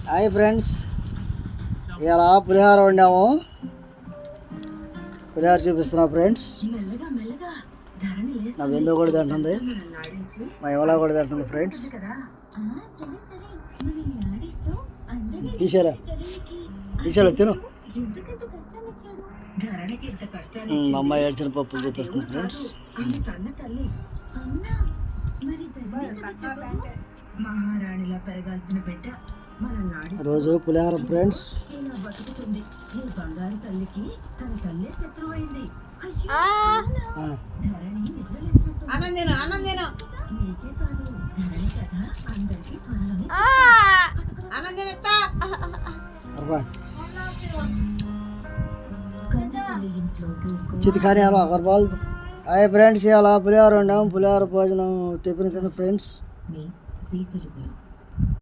Hi friends, ఇలా పులిహోర వండాము. పులిహోర చూపిస్తున్నా friends. నా బిందు కూడా తింటుంది, మా ఇవలా కూడా తింటుంది ఫ్రెండ్స్. తీసేలా తిను. మా అమ్మాయి ఏడ్చిన పప్పులు చూపిస్తుంది ఫ్రెండ్స్. రోజు పులిహోర ఫ్రెండ్స్. చితికాని అలా అగర్వాల్. హాయ్ ఫ్రెండ్స్, అలా పులిహోర వండాము. పులిహోర భోజనం టిఫిన్ కింద ఫ్రెండ్స్.